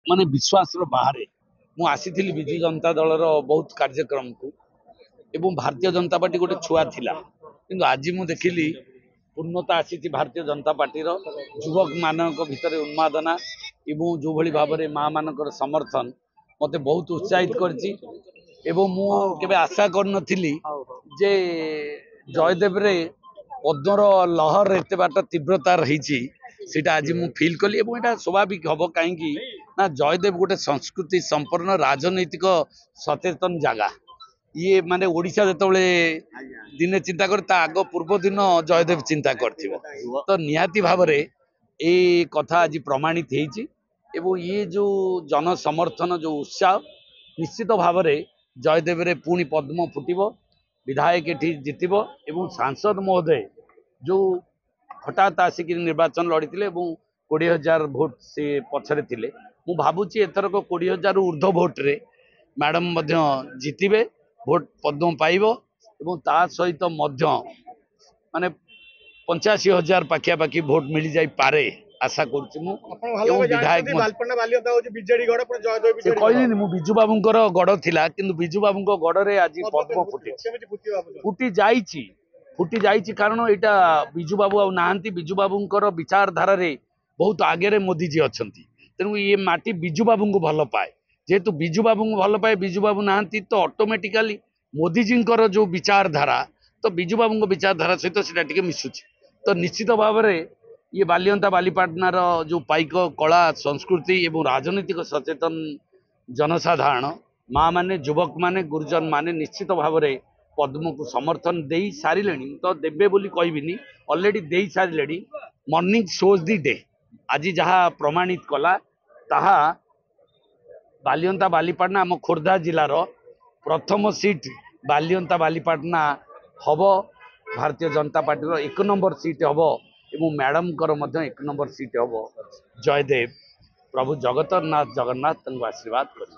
माने विश्वास बाहर मु आसी विजु जनता दल बहुत कार्यक्रम को एवं भारतीय जनता पार्टी गोटे छुआ थिला किंतु आज मु देखिली पूर्णता आसी भारतीय जनता पार्टी युवक मानक भितर उन्मादना एवं जो भली भाव में माँ मान समर्थन मते बहुत उत्साहित करछि एवं मु केबे आशा कर नथिली जे जयदेव रे पद्मर लहर एत बाट तीव्रता रही सीटा आज मु फील कली एवं एटा स्वाभाविक हम कहीं ना जयदेव गोटे संस्कृति संपन्न राजनैतिक सचेतन जगह ये माने ओडिशा जेतबेले दिने चिंता करे ता आग पूर्व दिन जयदेव चिंता करथिबो तो निहाती भाव रे ए कथा आज प्रमाणित हेछि एवं ये जो जन समर्थन जो उत्साह निश्चित भाव रे जयदेव रे पुणी पद्म फुटिबो विधायक एठी जितिबो एवं सांसद महोदय जो हठात आसिक निर्वाचन लड़ी 20,000 भोट से पछरे थिले मु भाबुची एथरक 20,000 ऊर्ध्व भोट रे मैडम मध्य जितिबे भोट पद्म पाइबो एवं ता सहित मध्य माने 85,000 पाखियापाखि भोट मिल जाई पारे आशा करूची मु विधायक कहली मु बिजू बाबूंकर गड़ थिला किंतु बिजू बाबूंक गड़ रे आज पद्म फुटी जाइची फुटी जाइची कारण एटा बिजू बाबू आ नांती बिजू बाबूंकर विचारधारा रे बहुत आगे मोदी जी अछंती तेणु ये माटी बिजू बाबू को भल पाए जेहेतु बिजू बाबू को भल पाए बिजू बाबू नांती तो ऑटोमेटिकली मोदी जी जो विचारधारा तो बिजू बाबू विचारधारा सहित सीटा टिके मिसुची तो निश्चित भाव में ये बालियंता बालीपाटनार जो पाइक कला संस्कृति एवं राजनीतिक सचेतन जनसाधारण माँ माने युवक माने गुरुजन माने निश्चित भाव में पद्म को समर्थन दे सारे तो देवे बोली कहबिनी ऑलरेडी दे सारे मॉर्निंग शोज दी डे आज जहाँ प्रमाणित कला ताहा बालियंता बालीपाटना आम खोर्धा जिलार प्रथम सीट बालियंता बालीपाटना हम Bharatiya Janata party 1 number seat हम एवं मैडम कर 1 नंबर सीट हम जयदेव प्रभु जगतरनाथ जगन्नाथ आशीर्वाद कर।